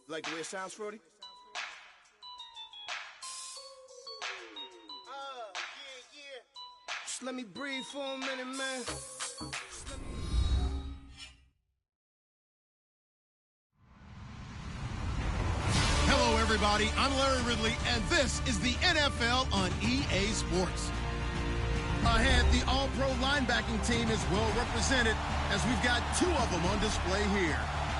Like the way it sounds, Frody? Just let me breathe for a minute, man. Hello, everybody. I'm Larry Ridley, and this is the NFL on EA Sports. Ahead, the All-Pro linebacking team is well represented as we've got two of them on display here.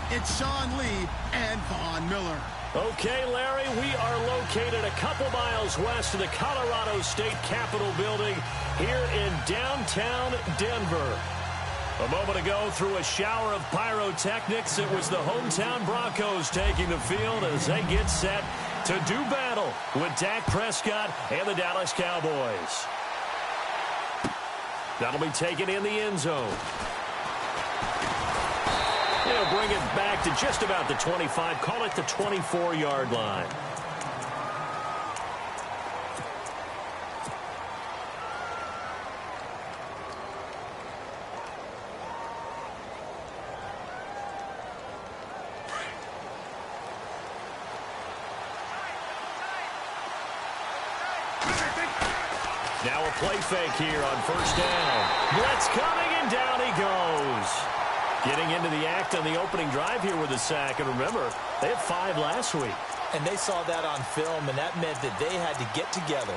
It's Sean Lee and Von Miller. Okay, Larry, we are located a couple miles west of the Colorado State Capitol building here in downtown Denver. A moment ago, through a shower of pyrotechnics, it was the hometown Broncos taking the field as they get set to do battle with Dak Prescott and the Dallas Cowboys. That'll be taken in the end zone. They'll bring it back to just about the 25, call it the 24-yard line. Now a play fake here on first down. Blitz coming, and down he goes. Getting into the act on the opening drive here with a sack. And remember, they had 5 last week. And they saw that on film, and that meant that they had to get together.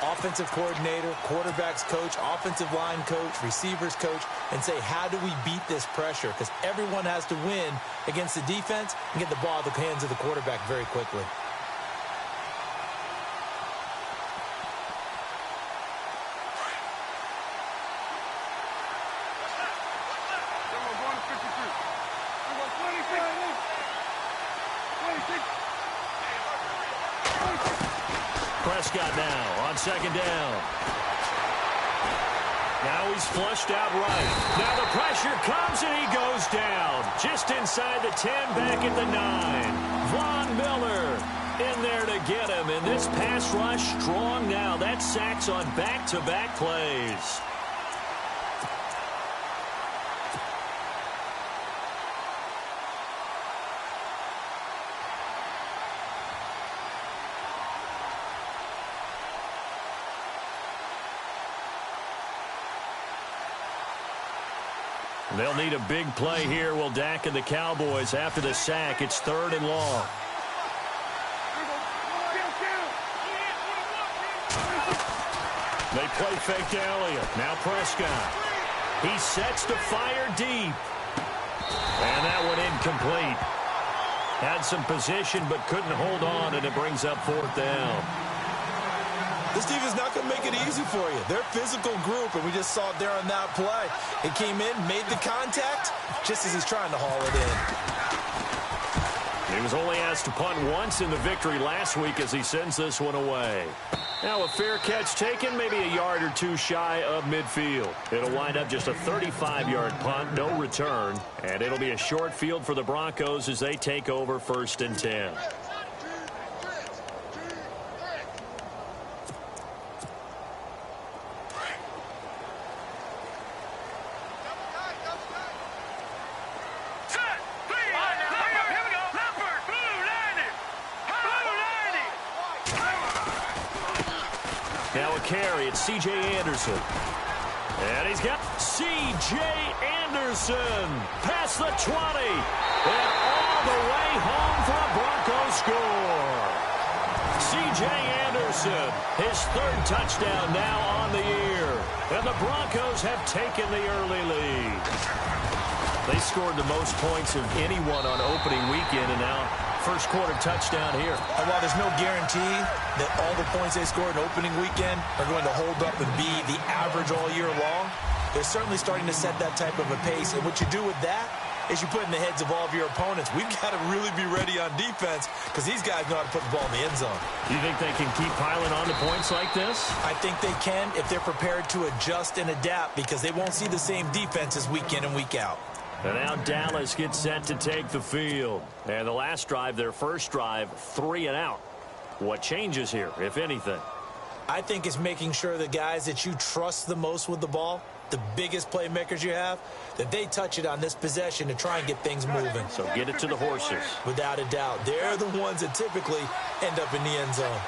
Offensive coordinator, quarterbacks coach, offensive line coach, receivers coach, and say, how do we beat this pressure? Because everyone has to win against the defense and get the ball out of the hands of the quarterback very quickly. Prescott now on second down. Now he's flushed out right. Now the pressure comes and he goes down. Just inside the 10, back at the 9. Von Miller in there to get him. And this pass rush strong now. That sacks on back-to-back plays. They'll need a big play here. Will Dak and the Cowboys after the sack. It's 3rd and long. They play fake to Elliott. Now Prescott. He sets to fire deep. And that one incomplete. Had some position but couldn't hold on, and it brings up 4th down. This defense is not going to make it easy for you. They're a physical group, and we just saw it there on that play. It came in, made the contact, just as he's trying to haul it in. He was only asked to punt once in the victory last week as he sends this one away. Now a fair catch taken, maybe a yard or two shy of midfield. It'll wind up just a 35-yard punt, no return, and it'll be a short field for the Broncos as they take over 1st and 10. Now a carry, it's C.J. Anderson. And he's got C.J. Anderson past the 20. And all the way home for a Broncos score. C.J. Anderson, his 3rd touchdown now on the year. And the Broncos have taken the early lead. They scored the most points of anyone on opening weekend, and now first quarter touchdown here. And while there's no guarantee that all the points they scored in opening weekend are going to hold up and be the average all year long, they're certainly starting to set that type of a pace. And what you do with that is you put in the heads of all of your opponents, we've got to really be ready on defense because these guys know how to put the ball in the end zone. You think they can keep piling on to points like this? I think they can if they're prepared to adjust and adapt because they won't see the same defenses week in and week out. And now Dallas gets set to take the field. And the last drive, their first drive, 3 and out. What changes here, if anything? I think it's making sure the guys that you trust the most with the ball the biggest playmakers you have, that they touch it on this possession to try and get things moving. So get it to the horses. Without a doubt. They're the ones that typically end up in the end zone.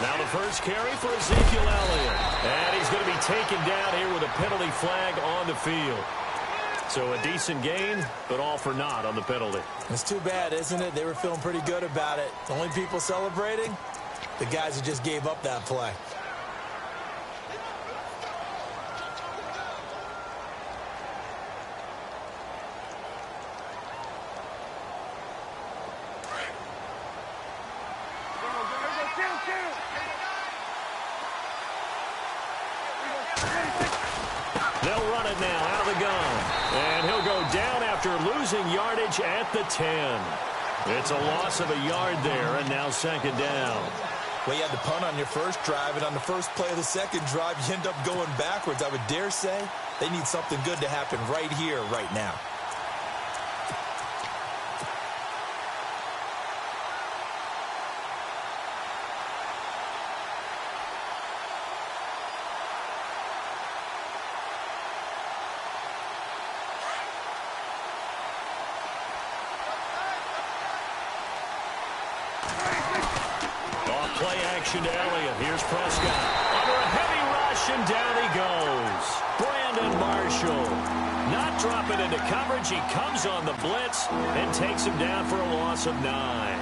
Now the first carry for Ezekiel Elliott. And he's going to be taken down here with a penalty flag on the field. So a decent gain, but all for naught on the penalty. It's too bad, isn't it? They were feeling pretty good about it. The only people celebrating, the guys who just gave up that play. They'll run it now out of the gun. And he'll go down after losing yardage at the 10. It's a loss of a yard there, and now second down. Well, you had the punt on your first drive, and on the first play of the second drive, you end up going backwards. I would dare say they need something good to happen right here, right now. Play action to Elliott. Here's Prescott. Under a heavy rush, and down he goes. Brandon Marshall. Not dropping into coverage. He comes on the blitz and takes him down for a loss of 9.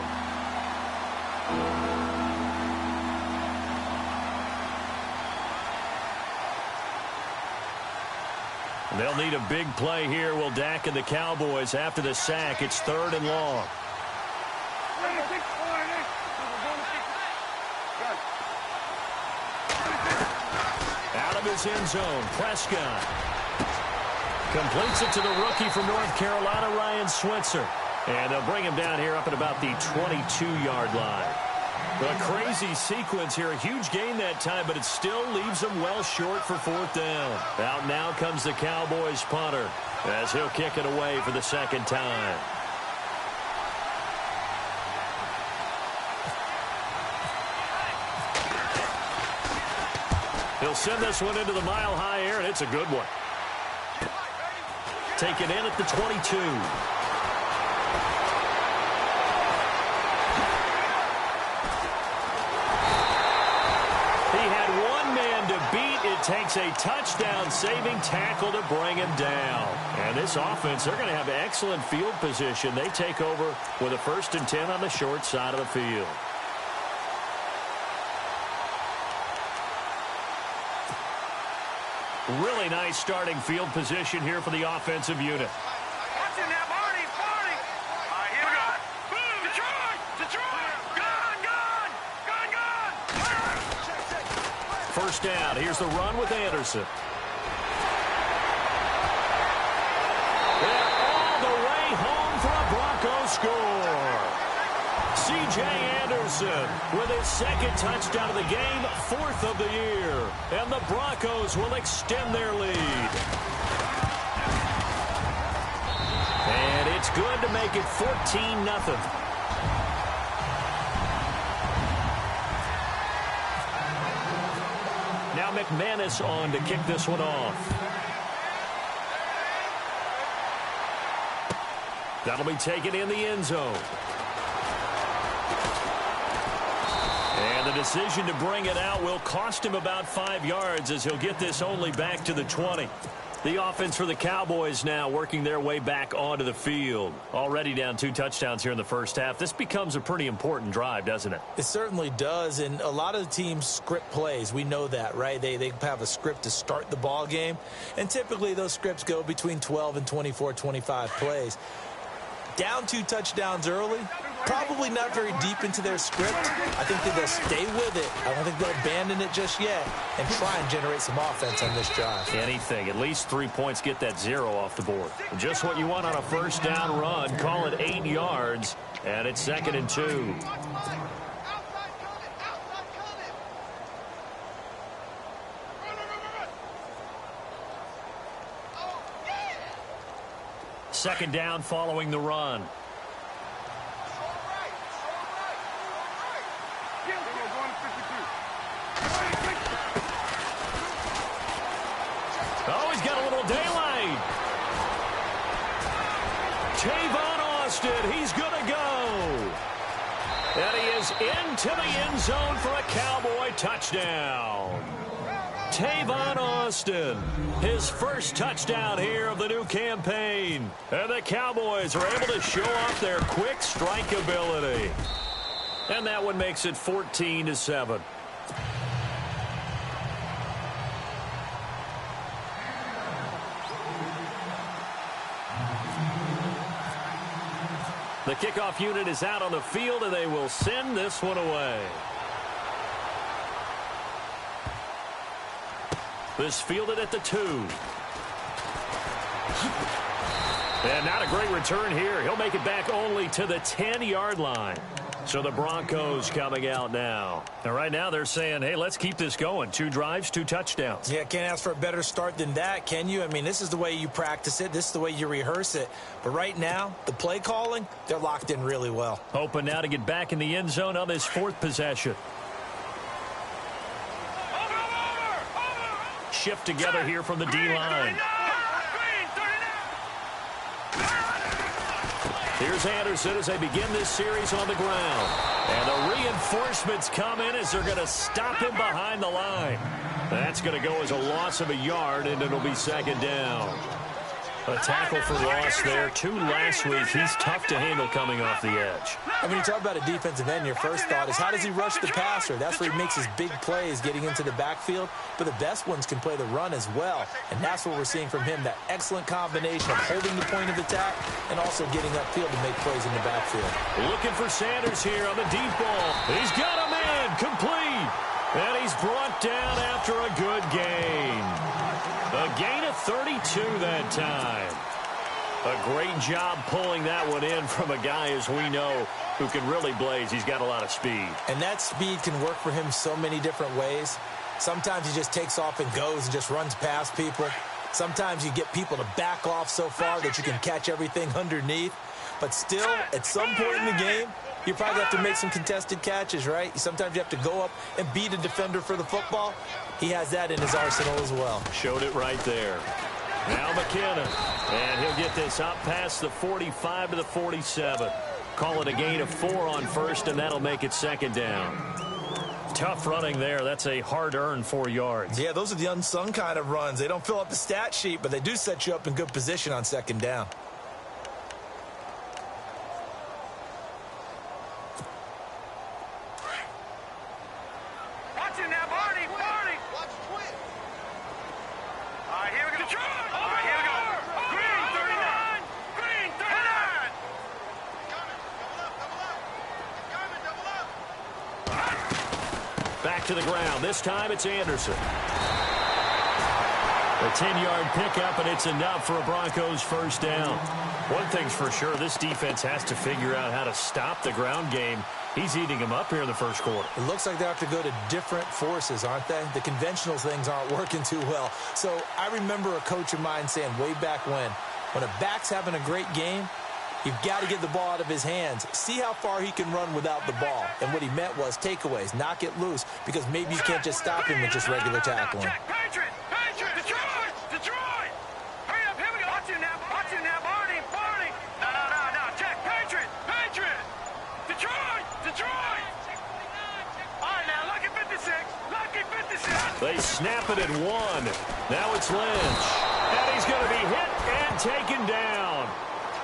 They'll need a big play here. Will Dak and the Cowboys after the sack. It's 3rd and long. His end zone. Prescott completes it to the rookie from North Carolina, Ryan Switzer. And they'll bring him down here up at about the 22-yard line. But a crazy sequence here. A huge gain that time, but it still leaves them well short for 4th down. Out now comes the Cowboys punter as he'll kick it away for the second time. He'll send this one into the mile-high air, and it's a good one. Taken in at the 22. He had one man to beat. It takes a touchdown-saving tackle to bring him down. And this offense, they're going to have excellent field position. They take over with a 1st and 10 on the short side of the field. Really nice starting field position here for the offensive unit. Watch it now, Marty. All right, here we go. Boom, Detroit. Gun. First down. Here's the run with Anderson. And all the way home for a Broncos score. C.J. Anderson with his 2nd touchdown of the game, 4th of the year. And the Broncos will extend their lead. And it's good to make it 14-0. Now McManus on to kick this one off. That'll be taken in the end zone. And the decision to bring it out will cost him about 5 yards as he'll get this only back to the 20. The offense for the Cowboys now working their way back onto the field. Already down 2 touchdowns here in the first half. This becomes a pretty important drive, doesn't it? It certainly does, and a lot of the teams script plays. We know that, right? They have a script to start the ball game, and typically those scripts go between 12 and 24, 25 plays. Down 2 touchdowns early, probably not very deep into their script. I think that they'll stay with it. I don't think they'll abandon it just yet and try and generate some offense on this drive. Anything. At least 3 points, get that 0 off the board. Just what you want on a first down run. Call it 8 yards, and it's 2nd and 2. Second down following the run. Oh, he's got a little daylight. Tavon Austin, he's going to go. And he is into the end zone for a Cowboy touchdown. Tavon Austin, his first touchdown here of the new campaign. And the Cowboys are able to show off their quick strike ability. And that one makes it 14-7. The kickoff unit is out on the field, and they will send this one away. This fielded at the 2. And not a great return here. He'll make it back only to the 10-yard line. So the Broncos coming out now. And right now they're saying, hey, let's keep this going. 2 drives, 2 touchdowns. Yeah, can't ask for a better start than that, can you? I mean, this is the way you practice it. This is the way you rehearse it. But right now, the play calling, they're locked in really well. Hoping now to get back in the end zone on this 4th possession. Shift together here from the D-line. Here's Anderson as they begin this series on the ground. And the reinforcements come in as they're going to stop him behind the line. That's going to go as a loss of a yard, and it'll be 2nd down. A tackle for loss there. 2 last week. He's tough to handle coming off the edge. And when you talk about a defensive end, your first thought is, how does he rush the passer? That's where he makes his big plays, getting into the backfield. But the best ones can play the run as well. And that's what we're seeing from him, that excellent combination of holding the point of attack and also getting upfield to make plays in the backfield. Looking for Sanders here on the deep ball. He's got a man complete. And he's brought down after a good gain. A gain of 32 that time. A great job pulling that one in from a guy, as we know, who can really blaze. He's got a lot of speed. And that speed can work for him so many different ways. Sometimes he just takes off and goes and just runs past people. Sometimes you get people to back off so far that you can catch everything underneath. But still, at some point in the game, you probably have to make some contested catches, right? Sometimes you have to go up and beat a defender for the football. He has that in his arsenal as well. Showed it right there. Now McKinnon. And he'll get this up past the 45 to the 47. Call it a gain of 4 on first, and that'll make it 2nd down. Tough running there. That's a hard-earned 4 yards. Yeah, those are the unsung kind of runs. They don't fill up the stat sheet, but they do set you up in good position on 2nd down. Back to the ground. This time it's Anderson. A 10-yard pickup, and it's enough for a Broncos first down. One thing's for sure, this defense has to figure out how to stop the ground game. He's eating them up here in the first quarter. It looks like they have to go to different forces, aren't they? The conventional things aren't working too well. So I remember a coach of mine saying way back when a back's having a great game, you've got to get the ball out of his hands. See how far he can run without the ball. And what he meant was takeaways, knock it loose, because maybe you can't just stop him with just regular tackling. Detroit! Hurry up, here we go. Watch him now, Barney. No, check, Patriot! Detroit! All right, now, lucky 56. They snap it at 1. Now it's Lynch. And he's going to be hit and taken down.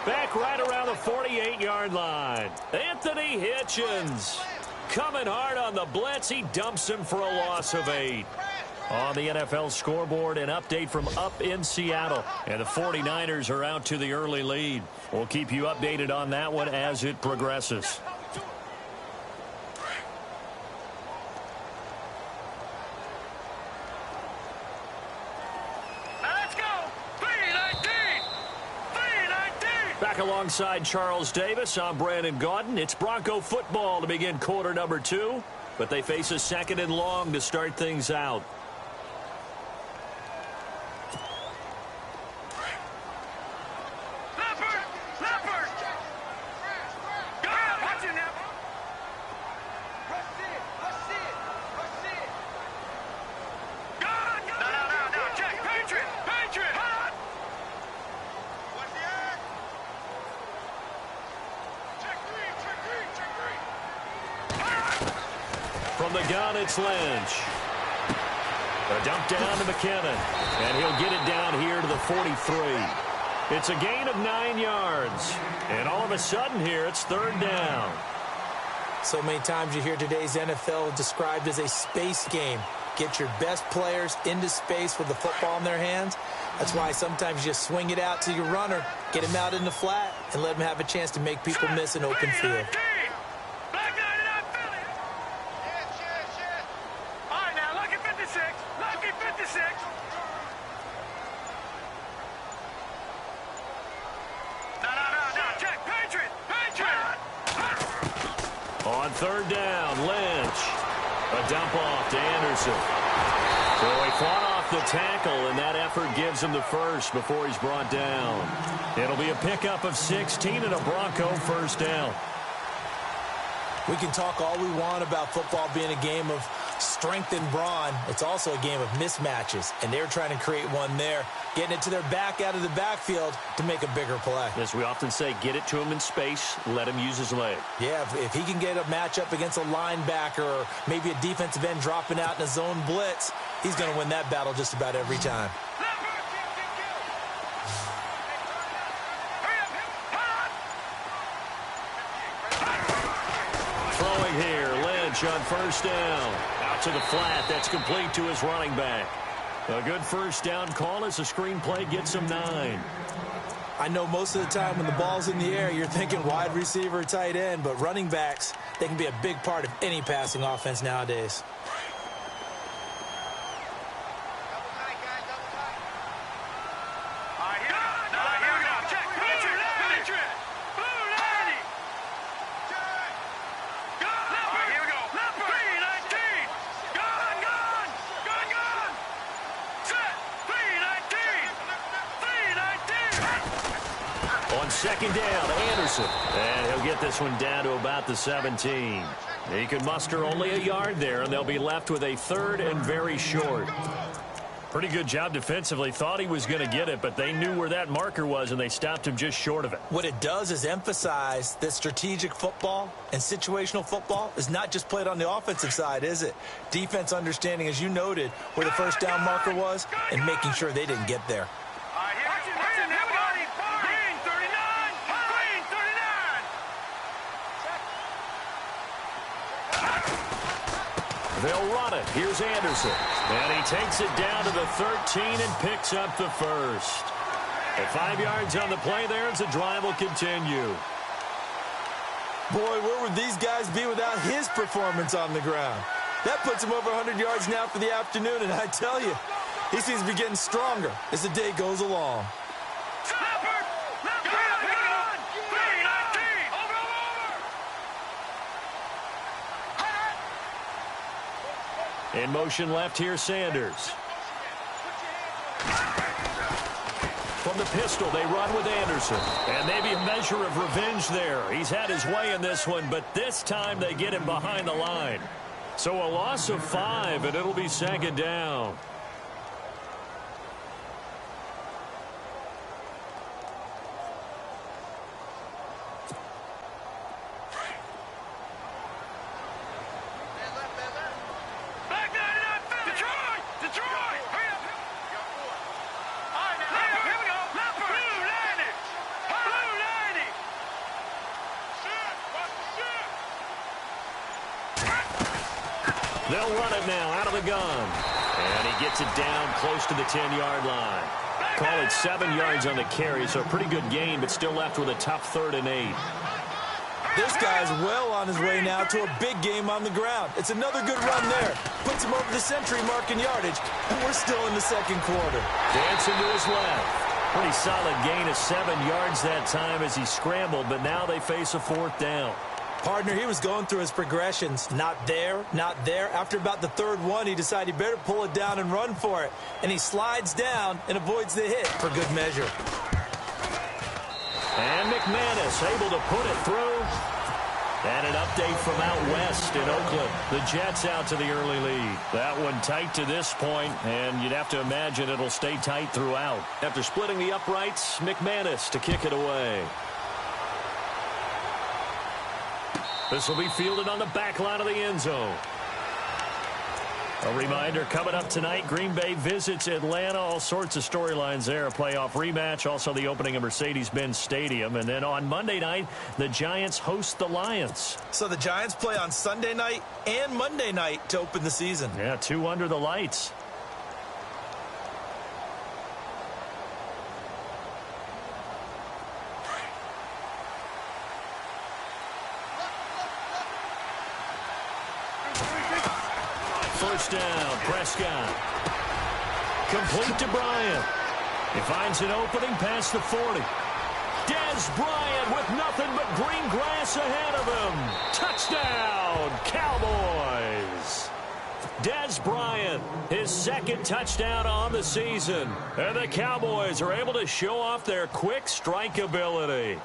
Back right around the 48-yard line. Anthony Hitchens coming hard on the blitz. He dumps him for a loss of 8. On the NFL scoreboard, an update from up in Seattle. And the 49ers are out to the early lead. We'll keep you updated on that one as it progresses. Back alongside Charles Davis, I'm Brandon Gaudin. It's Bronco football to begin quarter number 2, but they face a 2nd and long to start things out. Check, Patriot! the gun, it's Lynch. A dump down to McKinnon, and he'll get it down here to the 43. It's a gain of 9 yards, and all of a sudden here, it's third down. So many times you hear today's NFL described as a space game. Get your best players into space with the football in their hands. That's why sometimes you just swing it out to your runner, get him out in the flat, and let him have a chance to make people miss an open field. On third down, Lynch. A dump off to Anderson. So he fought off the tackle, and that effort gives him the first before he's brought down. It'll be a pickup of 16 and a Bronco first down. We can talk all we want about football being a game of strength and brawn. It's also a game of mismatches, and they're trying to create one there, getting it to their back out of the backfield to make a bigger play. As we often say, get it to him in space, let him use his leg. Yeah, if he can get a matchup against a linebacker or maybe a defensive end dropping out in a zone blitz, he's going to win that battle just about every time. Throwing here, Lynch on first down. Out to the flat, that's complete to his running back. A good first down call as the screen play gets him 9. I know most of the time when the ball's in the air, you're thinking wide receiver, tight end, but running backs, they can be a big part of any passing offense nowadays. Second down, Anderson. And he'll get this one down to about the 17. He could muster only a yard there, and they'll be left with a third and very short. Pretty good job defensively. Thought he was going to get it, but they knew where that marker was, and they stopped him just short of it. What it does is emphasize that strategic football and situational football is not just played on the offensive side, is it? Defense understanding, as you noted, where the first down marker was and making sure they didn't get there. They'll run it. Here's Anderson. And he takes it down to the 13 and picks up the first. At 5 yards on the play there as the drive will continue. Boy, where would these guys be without his performance on the ground? That puts him over 100 yards now for the afternoon, and I tell you, he seems to be getting stronger as the day goes along. In motion left here, Sanders. From the pistol, they run with Anderson. And maybe a measure of revenge there. He's had his way in this one, but this time they get him behind the line. So a loss of 5, and it'll be second down. They'll run it now out of the gun. And he gets it down close to the 10-yard line. Call it 7 yards on the carry, so a pretty good gain, but still left with a tough 3rd and 8. This guy's well on his way now to a big game on the ground. It's another good run there. Puts him over the century mark in yardage, and we're still in the second quarter. Dancing to his left. Pretty solid gain of 7 yards that time as he scrambled, but now they face a 4th down. Partner, he was going through his progressions. Not there, not there. After about the 3rd one, he decided he better pull it down and run for it. And he slides down and avoids the hit for good measure. And McManus able to put it through. And an update from out west in Oakland. The Jets out to the early lead. That one tight to this point, and you'd have to imagine it'll stay tight throughout. After splitting the uprights, McManus to kick it away. This will be fielded on the back line of the end zone. A reminder, coming up tonight, Green Bay visits Atlanta. All sorts of storylines there. A playoff rematch, also the opening of Mercedes-Benz Stadium. And then on Monday night, the Giants host the Lions. So the Giants play on Sunday night and Monday night to open the season. Yeah, 2 under the lights. First down, Prescott. Complete to Bryant. He finds an opening past the 40. Dez Bryant with nothing but green grass ahead of him. Touchdown, Cowboys. Dez Bryant, his second touchdown on the season. And the Cowboys are able to show off their quick strike ability.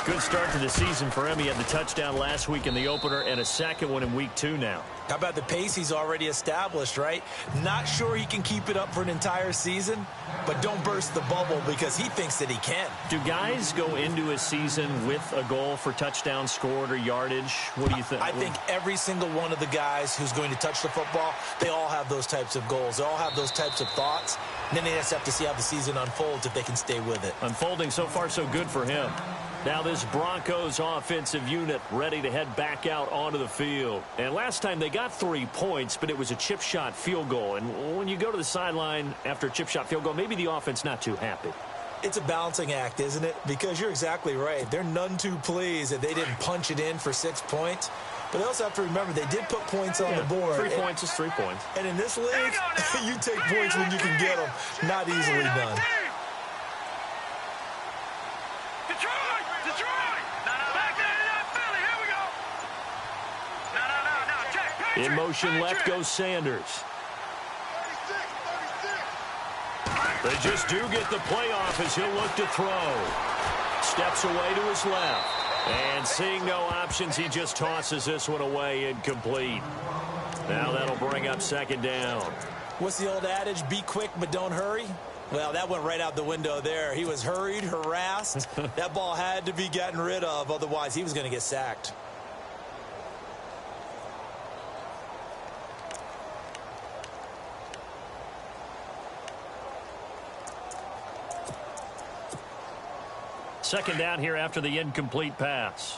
Good start to the season for him. He had the touchdown last week in the opener and a second one in week 2 now. How about the pace he's already established, right? Not sure he can keep it up for an entire season, but don't burst the bubble because he thinks that he can. Do guys go into a season with a goal for touchdown scored or yardage? What do you think? I think every single one of the guys who's going to touch the football, they all have those types of goals. They all have those types of thoughts. And then they just have to see how the season unfolds if they can stay with it. Unfolding so far so good for him. Now this Broncos offensive unit ready to head back out onto the field. And last time they got 3 points, but it was a chip shot field goal. And when you go to the sideline after a chip shot field goal, maybe the offense not too happy. It's a balancing act, isn't it? Because you're exactly right. They're none too pleased that they didn't punch it in for 6 points. But they also have to remember they did put points on the board. 3 points is 3 points. And in this league, you take points when you can get them. Not easily done. In motion left goes Sanders. They just do get the playoff as he'll look to throw. Steps away to his left. And seeing no options, he just tosses this one away incomplete. Now that'll bring up second down. What's the old adage? Be quick, but don't hurry. Well, that went right out the window there. He was hurried, harassed. That ball had to be gotten rid of. Otherwise, he was going to get sacked. Second down here after the incomplete pass.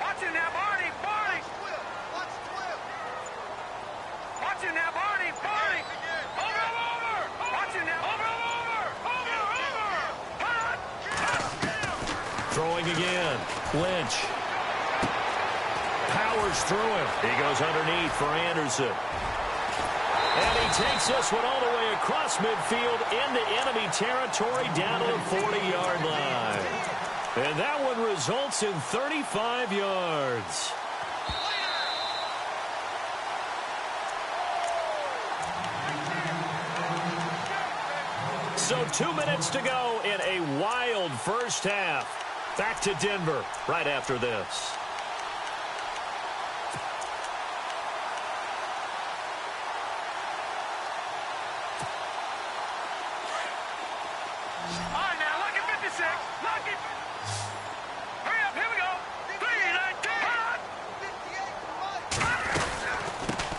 Watch it now, Barney. Barney. Watch it now, Barney. Barney. Over. Watch it now. Over. Throwing again. Lynch. Powers through him. He goes underneath for Anderson. And he takes this one all the way across midfield into enemy territory down to the 40-yard line. And that one results in 35 yards. So 2 minutes to go in a wild first half. Back to Denver right after this.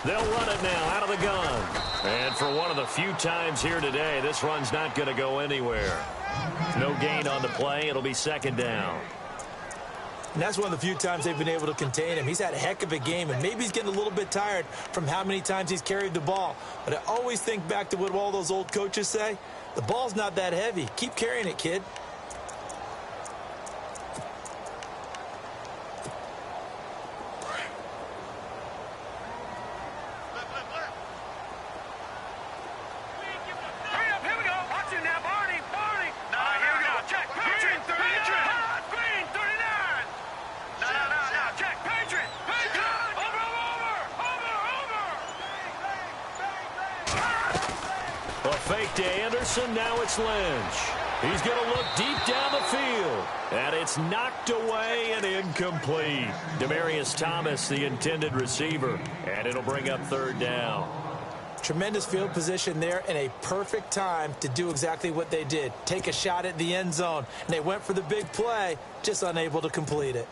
They'll run it now out of the gun. And for one of the few times here today, this run's not going to go anywhere. No gain on the play. It'll be second down. And that's one of the few times they've been able to contain him. He's had a heck of a game, and maybe he's getting a little bit tired from how many times he's carried the ball. But I always think back to what all those old coaches say. The ball's not that heavy. Keep carrying it, kid. Fake to Anderson, now it's Lynch. He's going to look deep down the field. And it's knocked away and incomplete. Demaryius Thomas, the intended receiver. And it'll bring up third down. Tremendous field position there and a perfect time to do exactly what they did. Take a shot at the end zone. And they went for the big play, just unable to complete it.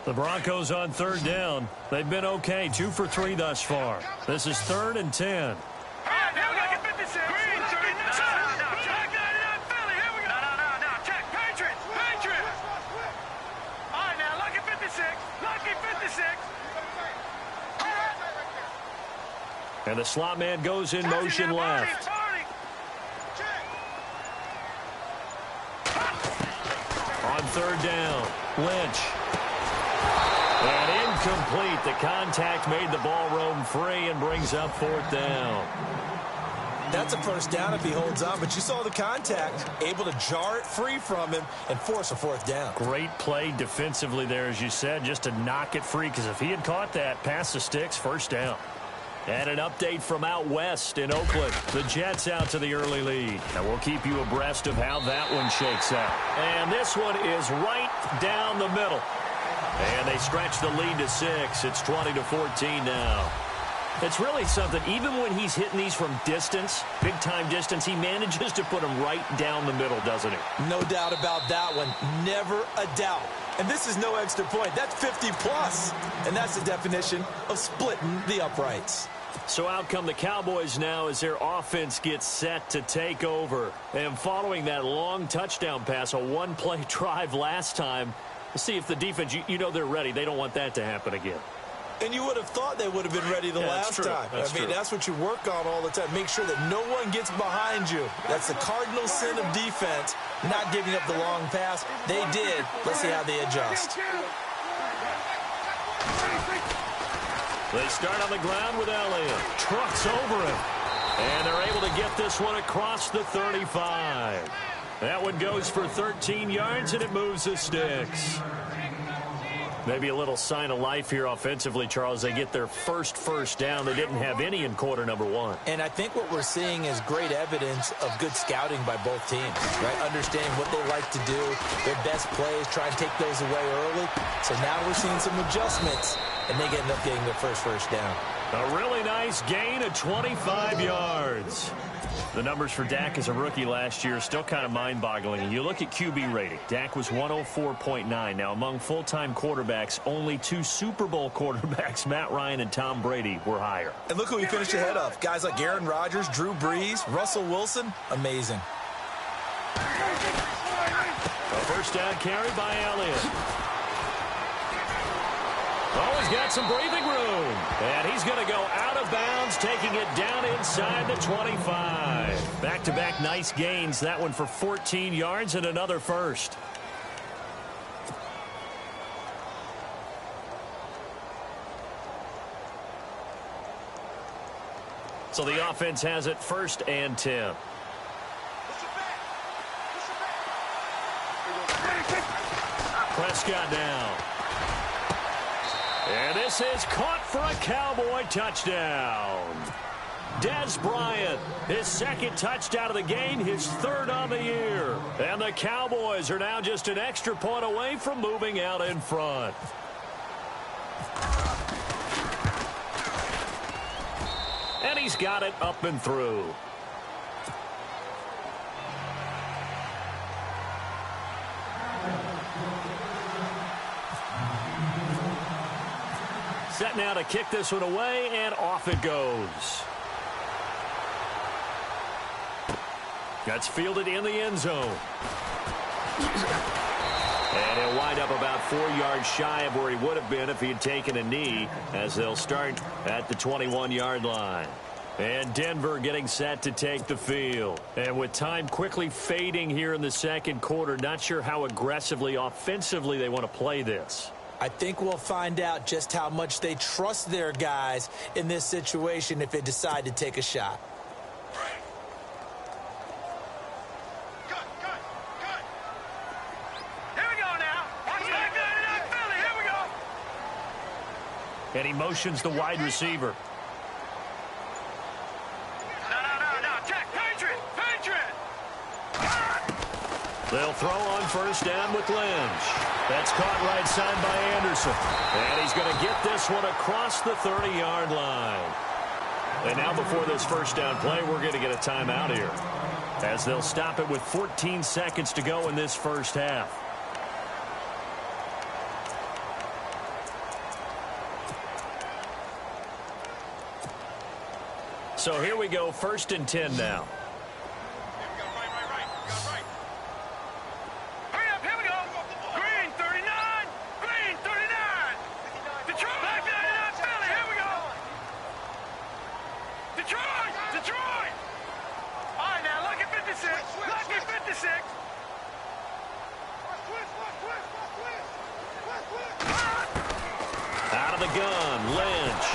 The Broncos on third down. They've been okay, 2 for 3 thus far. This is 3rd and 10. And the slot man goes in motion left. On third down, Lynch. And incomplete. The contact made the ball roam free and brings up 4th down. That's a first down if he holds on, but you saw the contact, able to jar it free from him and force a 4th down. Great play defensively there, as you said, just to knock it free, because if he had caught that, past the sticks, 1st down. And an update from out west in Oakland. The Jets out to the early lead. And we'll keep you abreast of how that one shakes out. And this one is right down the middle. And they stretch the lead to 6. It's 20-14 now. It's really something. Even when he's hitting these from distance, big-time distance, he manages to put them right down the middle, doesn't he? No doubt about that one. Never a doubt. And this is no extra point. That's 50-plus. And that's the definition of splitting the uprights. So out come the Cowboys now as their offense gets set to take over. And following that long touchdown pass, a one-play drive last time, we'll see if the defense, you know they're ready. They don't want that to happen again. And you would have thought they would have been ready the last time. That's what you work on all the time. Make sure that no one gets behind you. That's the cardinal sin of defense, not giving up the long pass. They did. Let's see how they adjust. They start on the ground with Elliott. Trucks over him. And they're able to get this one across the 35. That one goes for 13 yards, and it moves the sticks. Maybe a little sign of life here offensively, Charles. They get their first down. They didn't have any in quarter number 1. And I think what we're seeing is great evidence of good scouting by both teams, right? Understanding what they like to do, their best plays, try and take those away early. So now we're seeing some adjustments, and they end up getting their first down. A really nice gain of 25 yards. The numbers for Dak as a rookie last year are still kind of mind-boggling. You look at QB rating. Dak was 104.9. Now, among full-time quarterbacks, only 2 Super Bowl quarterbacks, Matt Ryan and Tom Brady, were higher. And look who he finished ahead of. Guys like Aaron Rodgers, Drew Brees, Russell Wilson. Amazing. A first down carry by Elliott. Oh, he's got some breathing room. And he's going to go out of bounds, taking it down inside the 25. Back-to-back nice gains. That one for 14 yards and another first. So the offense has it 1st and 10. Prescott now. And this is caught for a Cowboy touchdown. Dez Bryant, his 2nd touchdown of the game, his 3rd on the year. And the Cowboys are now just an extra point away from moving out in front. And he's got it up and through. Set now to kick this one away, and off it goes. That's fielded in the end zone. And he'll wind up about 4 yards shy of where he would have been if he had taken a knee, as they'll start at the 21-yard line. And Denver getting set to take the field. And with time quickly fading here in the 2nd quarter, not sure how aggressively, offensively they want to play this. I think we'll find out just how much they trust their guys in this situation if they decide to take a shot. Here we go now. Here we go. And he motions the wide receiver. No. Check. Patriot. They'll throw on first down with Lynch. That's caught right side by Anderson. And he's going to get this one across the 30-yard line. And now before this first down play, we're going to get a timeout here, as they'll stop it with 14 seconds to go in this first half. So here we go, 1st and 10 now. Hurry up, here we go. Green 39. Green 39. Detroit. Black 99 Philly, here we go. Detroit. Detroit. All right, now, lucky 56. Lucky 56. Out of the gun, Lynch.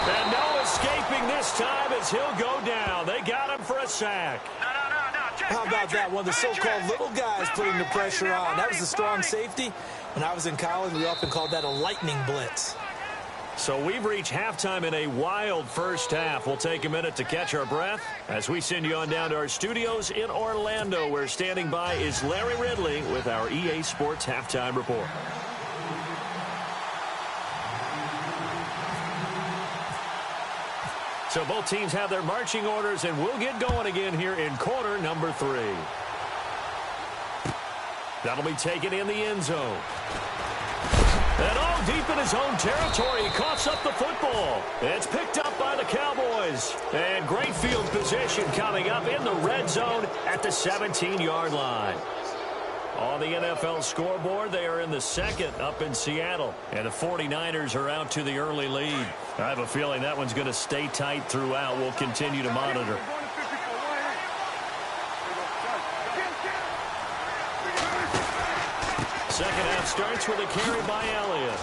And no escaping this time as he'll go down. They got him for a sack. No. How about that? One of the so-called little guys putting the pressure on. That was a strong safety. When I was in college, we often called that a lightning blitz. So we've reached halftime in a wild first half. We'll take a minute to catch our breath as we send you on down to our studios in Orlando, where standing by is Larry Ridley with our EA Sports Halftime Report. So both teams have their marching orders, and we'll get going again here in quarter number 3. That'll be taken in the end zone. And all deep in his own territory, he coughs up the football. It's picked up by the Cowboys. And great field position coming up in the red zone at the 17-yard line. On the NFL scoreboard, they are in the second up in Seattle. And the 49ers are out to the early lead. I have a feeling that one's going to stay tight throughout. We'll continue to monitor. Second half starts with a carry by Elliott.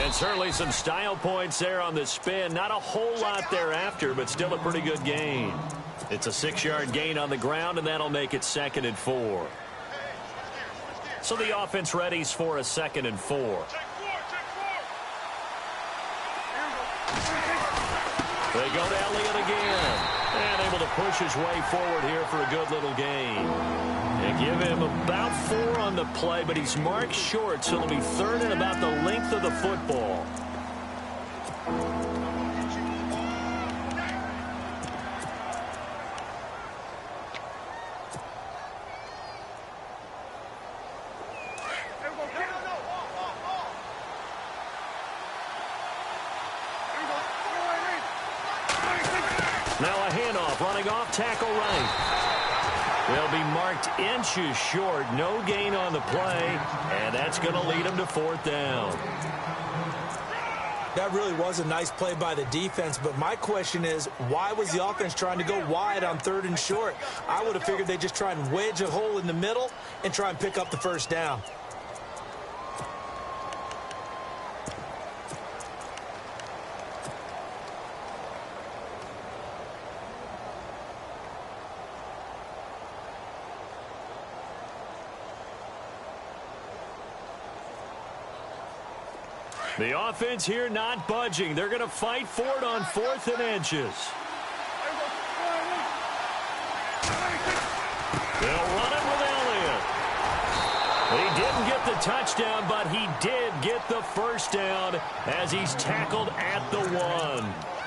And certainly some style points there on the spin. Not a whole lot thereafter, but still a pretty good gain. It's a 6-yard gain on the ground, and that'll make it 2nd and 4. So the offense readies for a 2nd and 4. They go to Elliott again. And able to push his way forward here for a good little gain. They give him about 4 on the play, but he's marked short, so it'll be 3rd and about the length of the football. Now a handoff, running off tackle right. They'll be marked inches short, no gain on the play, and that's going to lead them to 4th down. That really was a nice play by the defense, but my question is, why was the offense trying to go wide on 3rd and short? I would have figured they'd just try and wedge a hole in the middle and try and pick up the 1st down. The offense here not budging. They're going to fight for it on 4th and inches. They'll run it with Elliott. He didn't get the touchdown, but he did get the 1st down as he's tackled at the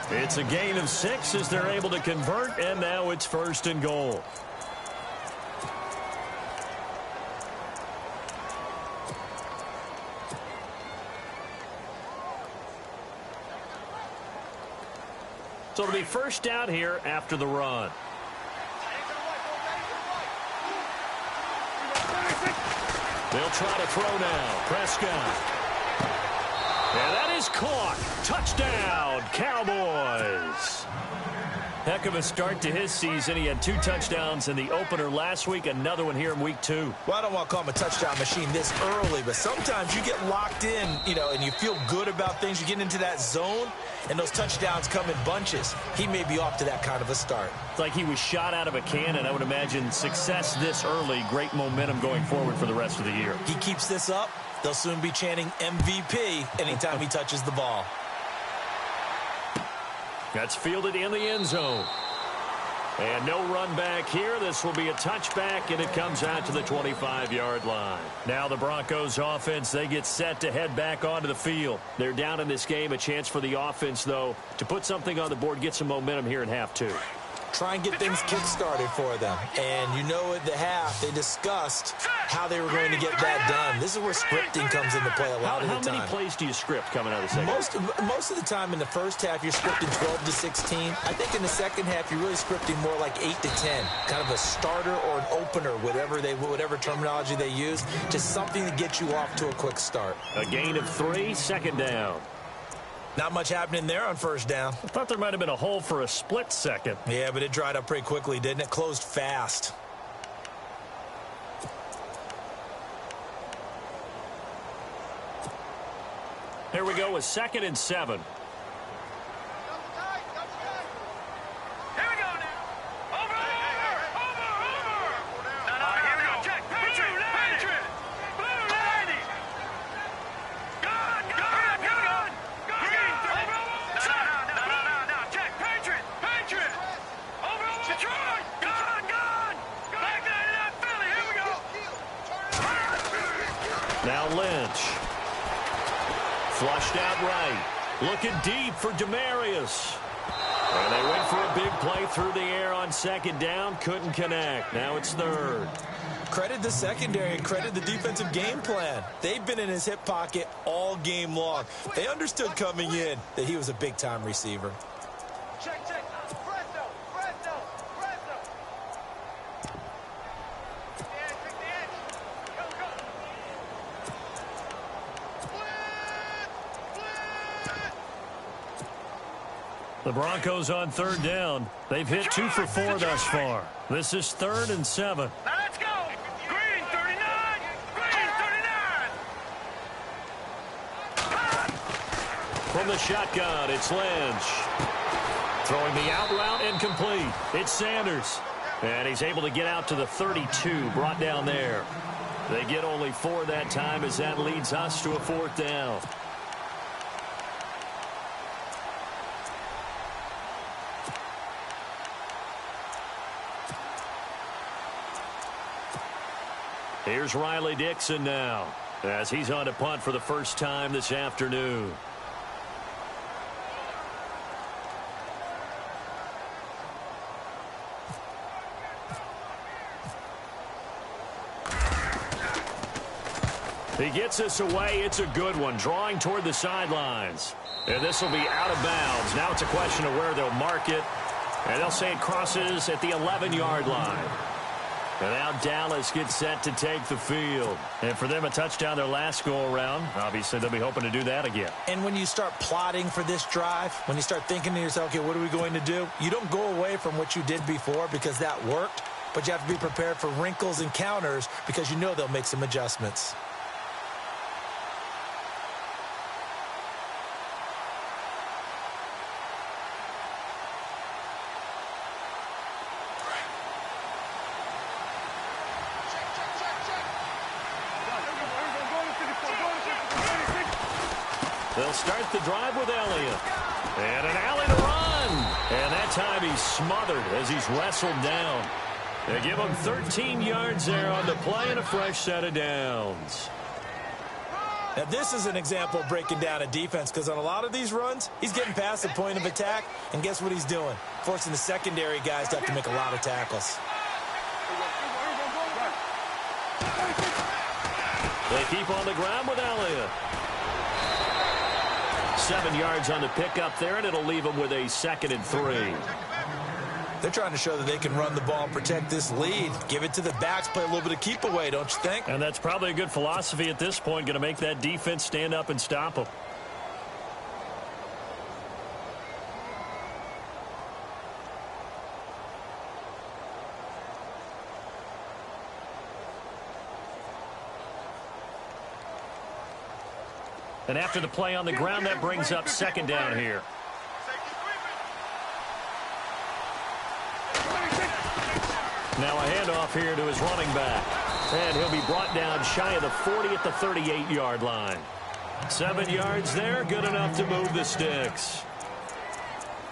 1. It's a gain of 6 as they're able to convert, and now it's 1st and goal. So it'll be 1st down here after the run. They'll try to throw now. Prescott. And that is caught. Touchdown, Cowboys. Heck of a start to his season. He had 2 touchdowns in the opener last week, another one here in week 2. Well, I don't want to call him a touchdown machine this early, but sometimes you get locked in, and you feel good about things. You get into that zone, and those touchdowns come in bunches. He may be off to that kind of a start. It's like he was shot out of a cannon. I would imagine success this early, great momentum going forward for the rest of the year. He keeps this up, they'll soon be chanting MVP anytime he touches the ball. That's fielded in the end zone. And no run back here. This will be a touchback, and it comes out to the 25-yard line. Now the Broncos offense, they get set to head back onto the field. They're down in this game. A chance for the offense, though, to put something on the board, get some momentum here in half two. Try and get things kick-started for them. And you know at the half, they discussed how they were going to get that done. This is where scripting comes into play a lot of the time. How many plays do you script coming out of the second? Most of the time in the first half, you're scripting 12 to 16. I think in the second half, you're really scripting more like 8 to 10. Kind of a starter or an opener, whatever terminology they use. Just something to get you off to a quick start. A gain of 3, second down. Not much happening there on first down. I thought there might have been a hole for a split second. Yeah, but it dried up pretty quickly, didn't it? Closed fast. Here we go with 2nd and 7. Now Lynch. Flushed out right. Looking deep for Demarius. And they went for a big play through the air on second down. Couldn't connect. Now it's third. Credit the secondary and credit the defensive game plan. They've been in his hip pocket all game long. They understood coming in that he was a big-time receiver. Check. The Broncos on third down. They've hit 2 for 4 thus far. This is 3rd and 7. Now let's go. Green 39. Green 39. From the shotgun, it's Lynch. Throwing the out route, incomplete. It's Sanders. And he's able to get out to the 32, brought down there. They get only 4 that time as that leads us to a 4th down. Here's Riley Dixon now, as he's on to punt for the first time this afternoon. He gets this away. It's a good one, drawing toward the sidelines. And this will be out of bounds. Now it's a question of where they'll mark it. And they'll say it crosses at the 11-yard line. And now Dallas gets set to take the field. And for them, a touchdown their last go-around. Obviously, they'll be hoping to do that again. And when you start plotting for this drive, when you start thinking to yourself, okay, what are we going to do? You don't go away from what you did before because that worked. But you have to be prepared for wrinkles and counters because you know they'll make some adjustments. They'll start the drive with Elliott. And an alley to run. And that time he's smothered as he's wrestled down. They give him 13 yards there on the play and a fresh set of downs. Now, this is an example of breaking down a defense because on a lot of these runs, he's getting past the point of attack, and guess what he's doing? Forcing the secondary guys to have to make a lot of tackles. They keep on the ground with Elliott. 7 yards on the pickup there, and it'll leave them with a 2nd and 3. They're trying to show that they can run the ball and protect this lead. Give it to the backs, play a little bit of keep away, don't you think? And that's probably a good philosophy at this point, going to make that defense stand up and stop them. And after the play on the ground, that brings up 2nd down here. Now a handoff here to his running back. And he'll be brought down shy of the 40 at the 38-yard line. 7 yards there, good enough to move the sticks.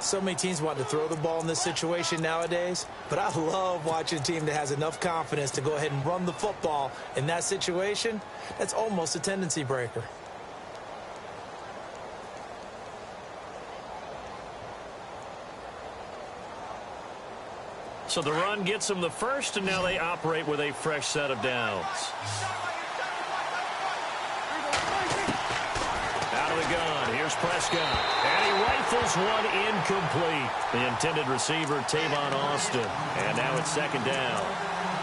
So many teams want to throw the ball in this situation nowadays, but I love watching a team that has enough confidence to go ahead and run the football in that situation. That's almost a tendency breaker. So the run gets them the first, and now they operate with a fresh set of downs. Out of the gun, here's Prescott. And he rifles one incomplete. The intended receiver, Tavon Austin. And now it's second down.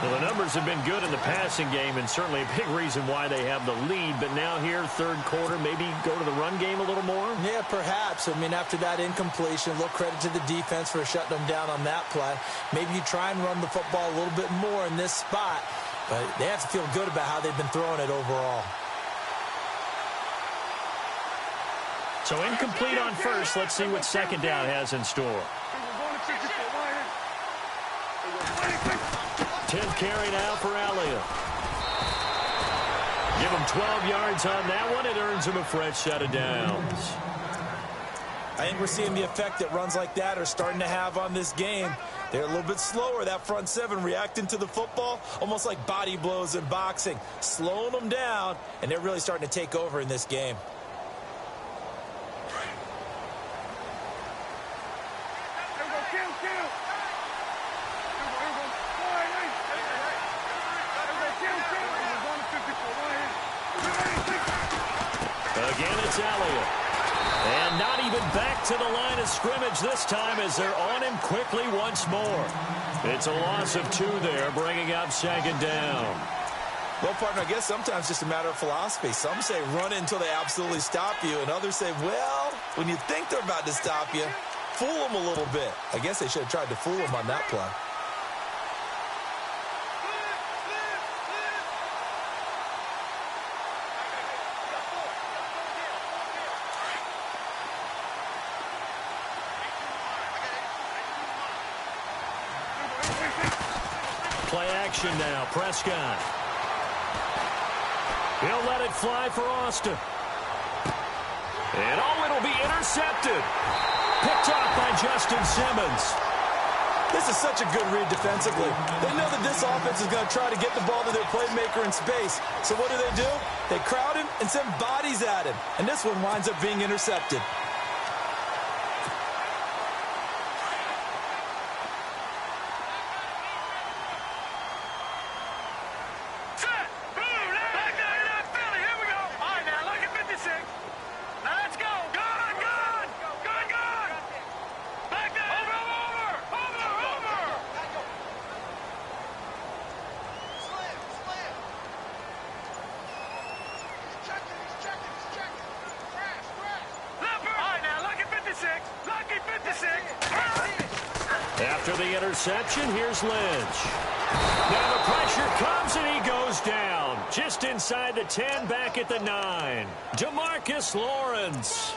Well, the numbers have been good in the passing game, and certainly a big reason why they have the lead. But now here, third quarter, maybe go to the run game a little more? Yeah, perhaps. I mean, after that incompletion, a little credit to the defense for shutting them down on that play. Maybe you try and run the football a little bit more in this spot. But they have to feel good about how they've been throwing it overall. So incomplete on first. Let's see what second down has in store. 10th carry now for Elliott. Give him 12 yards on that one. It earns him a fresh set of downs. I think we're seeing the effect that runs like that are starting to have on this game. They're a little bit slower, that front seven, reacting to the football, almost like body blows in boxing, slowing them down, and they're really starting to take over in this game. Again, it's Elliott. And not even back to the line of scrimmage this time as they're on him quickly once more. It's a loss of 2 there, bringing up second down. Well, partner, I guess sometimes it's just a matter of philosophy. Some say run it until they absolutely stop you, and others say, well, when you think they're about to stop you, fool them a little bit. I guess they should have tried to fool them on that play. Play action now, Prescott. He'll let it fly for Austin. And it'll be intercepted. Picked off by Justin Simmons. This is such a good read defensively. They know that this offense is going to try to get the ball to their playmaker in space. So what do? They crowd him and send bodies at him. And this one winds up being intercepted. After the interception, here's Lynch. Now the pressure comes and he goes down. Just inside the 10, back at the 9. DeMarcus Lawrence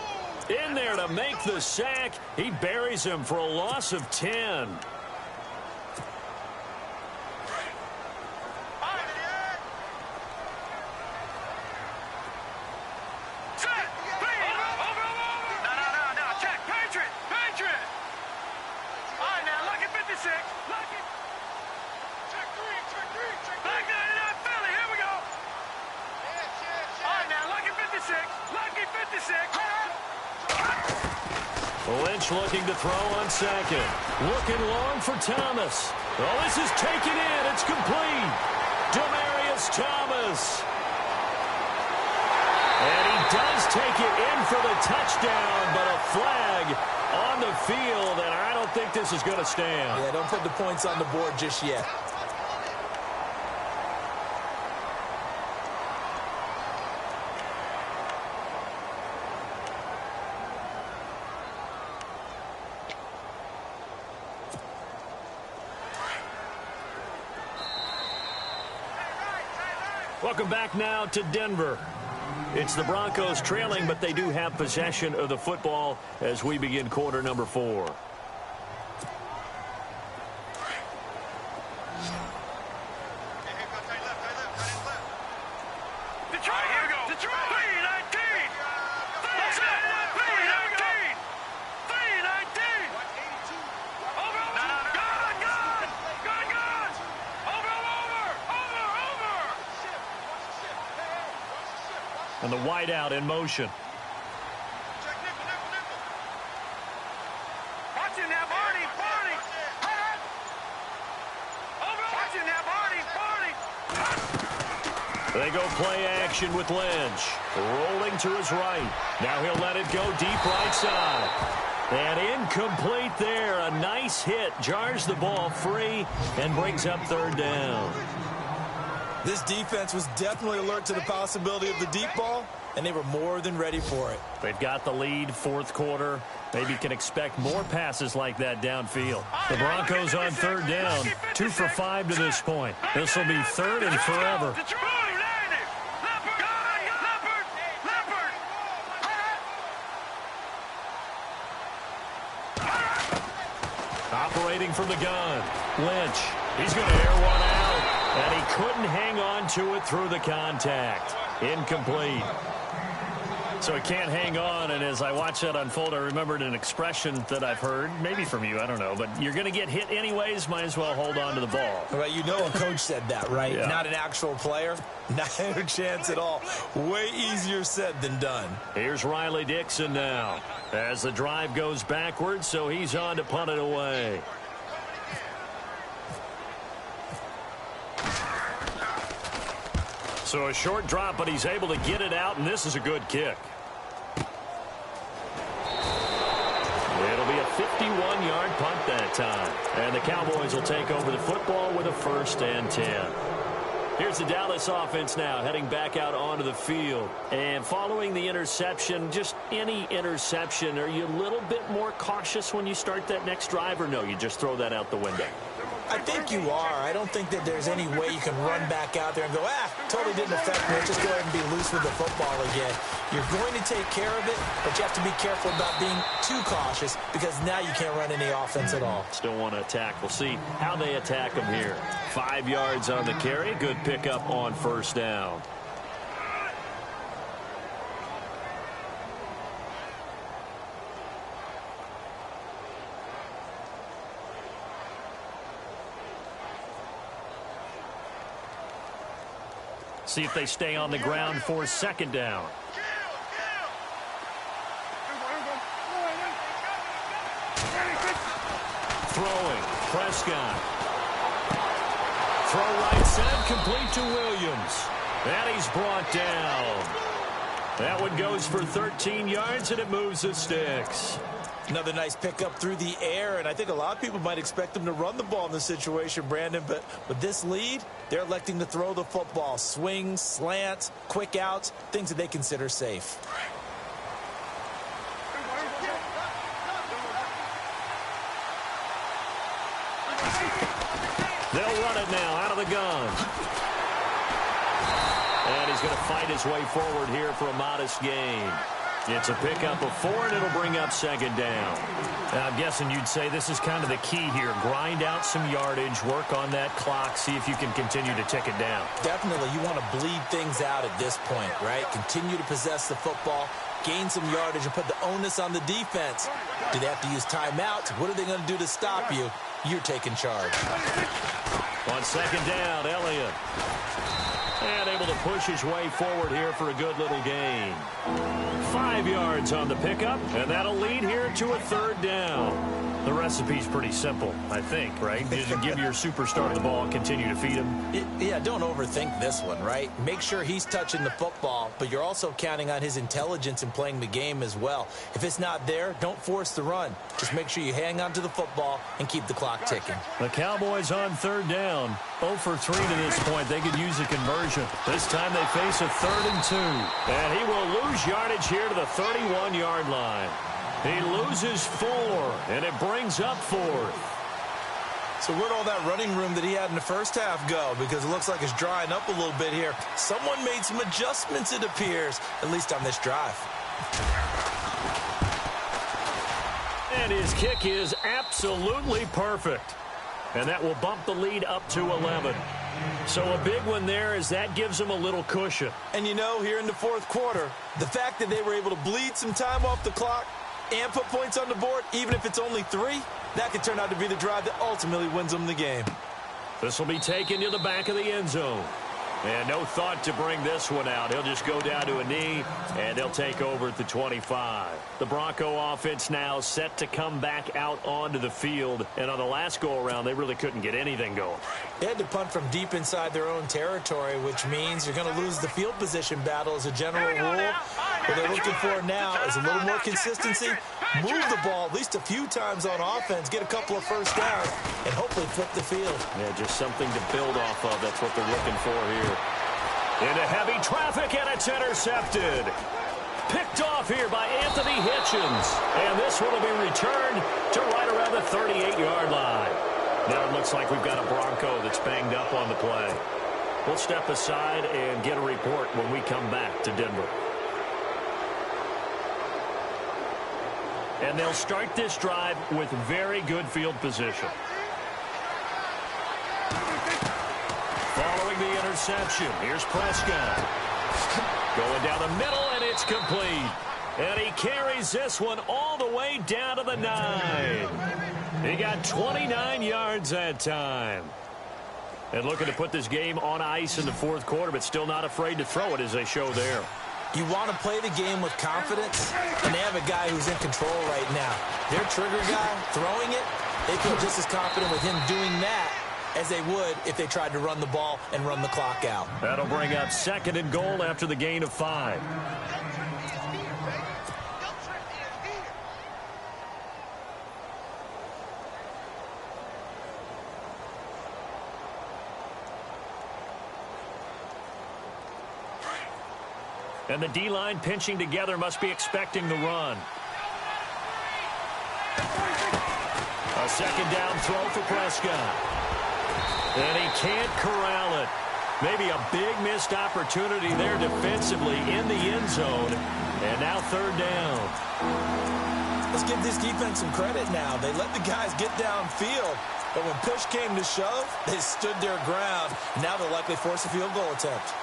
in there to make the sack. He buries him for a loss of 10. Lynch looking to throw on second. Looking long for Thomas. Oh, this is taken in. It's complete. Demaryius Thomas. And he does take it in for the touchdown, but a flag on the field, and I don't think this is going to stand. Yeah, don't put the points on the board just yet. Welcome back now to Denver. It's the Broncos trailing, but they do have possession of the football as we begin quarter number 4. the wideout in motion. Watch him now, Barney. Barney. Watch him now, Barney. Barney. They go play action with Lynch. Rolling to his right. Now he'll let it go deep right side. And incomplete there. A nice hit. Jars the ball free and brings up third down. This defense was definitely alert to the possibility of the deep ball, and they were more than ready for it. They've got the lead, fourth quarter. Maybe can expect more passes like that downfield. The Broncos on third down. 2 for 5 to this point. This will be third and forever. Operating from the gun. Lynch. He's going to air one out. And he couldn't hang on to it through the contact. Incomplete. So he can't hang on, and as I watch that unfold, I remembered an expression that I've heard, maybe from you, I don't know, but you're going to get hit anyways, might as well hold on to the ball. Well, you know a coach said that, right? Yeah. Not an actual player. Not a chance at all. Way easier said than done. Here's Riley Dixon now as the drive goes backwards, so he's on to punt it away. So a short drop, but he's able to get it out, and this is a good kick. It'll be a 51-yard punt that time. And the Cowboys will take over the football with a 1st and 10. Here's the Dallas offense now heading back out onto the field. And following the interception, just any interception, are you a little bit more cautious when you start that next drive, or no, you just throw that out the window? I think you are. I don't think that there's any way you can run back out there and go, totally didn't affect me. Let's just go ahead and be loose with the football again. You're going to take care of it, but you have to be careful about being too cautious because now you can't run any offense at all. Still want to attack. We'll see how they attack them here. 5 yards on the carry. Good pickup on 1st down. See if they stay on the ground for 2nd down. Throwing. Prescott. Throw right side, complete to Williams. And he's brought down. That one goes for 13 yards, and it moves the sticks. Another nice pickup through the air, and I think a lot of people might expect them to run the ball in this situation, Brandon, but with this lead, they're electing to throw the football. Swings, slants, quick outs, things that they consider safe. They'll run it now out of the gun. And he's going to fight his way forward here for a modest gain. It's a pickup of 4, and it'll bring up 2nd down. Now, I'm guessing you'd say this is kind of the key here. Grind out some yardage, work on that clock, see if you can continue to tick it down. Definitely, you want to bleed things out at this point, right? Continue to possess the football, gain some yardage, and put the onus on the defense. Do they have to use timeouts? What are they going to do to stop you? You're taking charge. On 2nd down, Elliott. And able to push his way forward here for a good little gain. 5 yards on the pickup, and that'll lead here to a 3rd down. The recipe's pretty simple, I think, right? Just give your superstar the ball and continue to feed him. Yeah, don't overthink this one, right? Make sure he's touching the football, but you're also counting on his intelligence in playing the game as well. If it's not there, don't force the run. Just make sure you hang on to the football and keep the clock ticking. The Cowboys on 3rd down. 0 for 3 to this point. They could use a conversion. This time they face a 3rd and 2. And he will lose yardage here to the 31-yard line. He loses 4, and it brings up 4th. So where'd all that running room that he had in the first half go? Because it looks like it's drying up a little bit here. Someone made some adjustments, it appears, at least on this drive. And his kick is absolutely perfect. And that will bump the lead up to 11. So a big one there as that gives them a little cushion. And you know, here in the 4th quarter, the fact that they were able to bleed some time off the clock and put points on the board, even if it's only 3, that could turn out to be the drive that ultimately wins them the game. This will be taken to the back of the end zone. And no thought to bring this one out. He'll just go down to a knee, and they'll take over at the 25. The Bronco offense now set to come back out onto the field. And on the last go-around, they really couldn't get anything going. They had to punt from deep inside their own territory, which means you're going to lose the field position battle as a general rule. What they're looking for now is a little more consistency, move the ball at least a few times on offense, get a couple of first downs, and hopefully flip the field. Yeah, just something to build off of. That's what they're looking for here. Into heavy traffic, and it's intercepted. Picked off here by Anthony Hitchens. And this one will be returned to right around the 38-yard line. Now it looks like we've got a Bronco that's banged up on the play. We'll step aside and get a report when we come back to Denver. And they'll start this drive with very good field position. Following the interception, here's Prescott. Going down the middle, and it's complete. And he carries this one all the way down to the 9. He got 29 yards that time. And looking to put this game on ice in the fourth quarter, but still not afraid to throw it as they show there. You want to play the game with confidence, and they have a guy who's in control right now. Their trigger guy throwing it, they feel just as confident with him doing that as they would if they tried to run the ball and run the clock out. That'll bring up 2nd and goal after the gain of 5. And the D-line pinching together must be expecting the run. A 2nd down throw for Prescott. And he can't corral it. Maybe a big missed opportunity there defensively in the end zone. And now 3rd down. Let's give this defense some credit now. They let the guys get downfield. But when push came to shove, they stood their ground. Now they'll likely force a field goal attempt.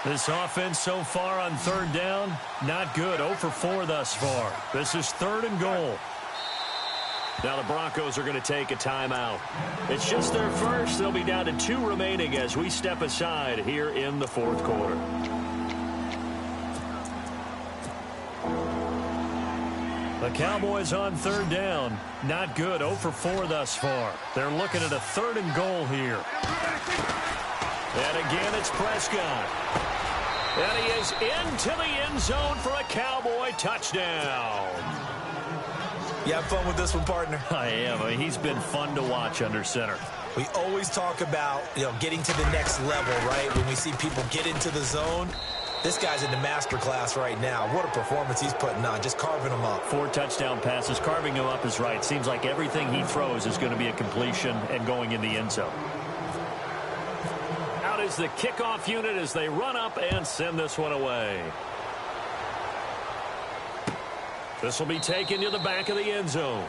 This offense so far on 3rd down, not good. 0 for 4 thus far. This is 3rd and goal. Now the Broncos are going to take a timeout. It's just their first. They'll be down to 2 remaining as we step aside here in the fourth quarter. The Cowboys on 3rd down, not good. 0 for 4 thus far. They're looking at a 3rd and goal here. And again, it's Prescott. And he is into the end zone for a Cowboy touchdown. You have fun with this one, partner? I am. I mean, he's been fun to watch under center. We always talk about, getting to the next level, right? When we see people get into the zone, this guy's in the master class right now. What a performance he's putting on, just carving them up. 4 touchdown passes. Carving them up is right. Seems like everything he throws is going to be a completion and going in the end zone. Out is the kickoff unit as they run up and send this one away. This will be taken to the back of the end zone.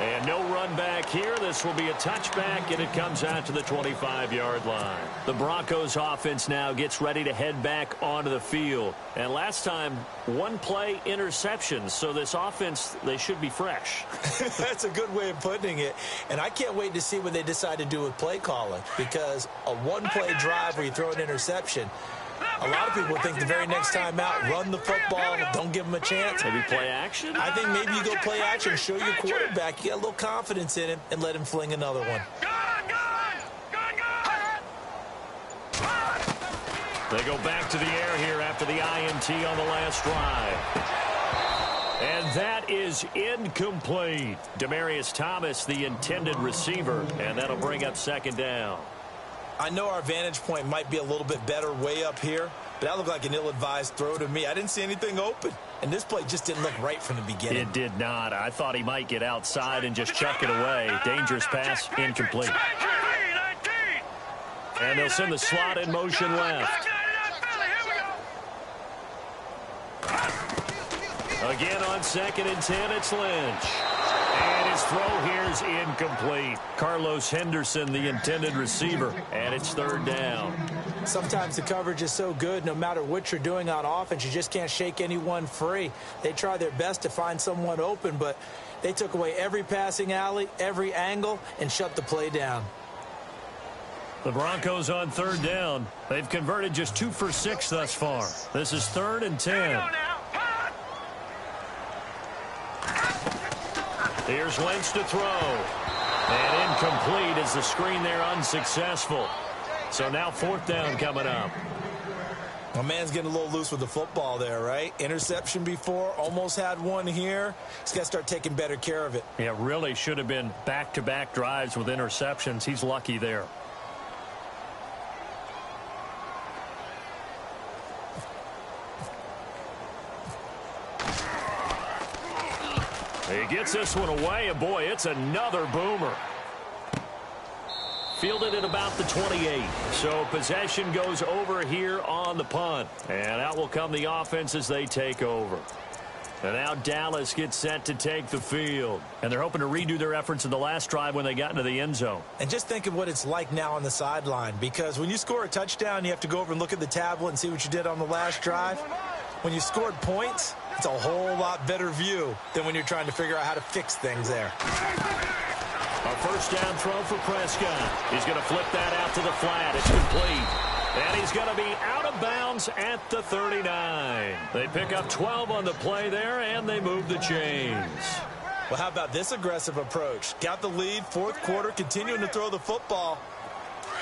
And no run back here. This will be a touchback, and it comes out to the 25-yard line. The Broncos offense now gets ready to head back onto the field. And last time, 1 play interceptions. So this offense, they should be fresh. That's a good way of putting it. And I can't wait to see what they decide to do with play calling. Because a 1-play drive where you throw an interception, a lot of people think the very next time out, run the football, don't give them a chance. Maybe play action? I think maybe you go play action, show your quarterback, you get a little confidence in him, and let him fling another one. They go back to the air here after the INT on the last drive. And that is incomplete. Demaryius Thomas, the intended receiver, and that'll bring up 2nd down. I know our vantage point might be a little bit better way up here, but that looked like an ill-advised throw to me. I didn't see anything open, and this play just didn't look right from the beginning. It did not. I thought he might get outside and just chuck it away. Dangerous pass, incomplete. And they'll send the slot in motion left. Again on 2nd and 10, it's Lynch. And his throw here is incomplete. Carlos Henderson, the intended receiver, and it's third down. Sometimes the coverage is so good, no matter what you're doing on offense, you just can't shake anyone free. They try their best to find someone open, but they took away every passing alley, every angle, and shut the play down. The Broncos on third down. They've converted just 2 for 6 thus far. This is 3rd and 10. Here's Wentz to throw. And incomplete as the screen there unsuccessful. So now 4th down coming up. My man's getting a little loose with the football there, right? Interception before, almost had one here. He's got to start taking better care of it. Yeah, really should have been back-to-back drives with interceptions. He's lucky there. He gets this one away, and boy, it's another boomer. Fielded at about the 28. So possession goes over here on the punt. And out will come the offense as they take over. And now Dallas gets set to take the field. And they're hoping to redo their efforts in the last drive when they got into the end zone. And just think of what it's like now on the sideline. Because when you score a touchdown, you have to go over and look at the tablet and see what you did on the last drive. When you scored points, it's a whole lot better view than when you're trying to figure out how to fix things there. A first down throw for Prescott. He's going to flip that out to the flat. It's complete. And he's going to be out of bounds at the 39. They pick up 12 on the play there, and they move the chains. Well, how about this aggressive approach? Got the lead, 4th quarter, continuing to throw the football.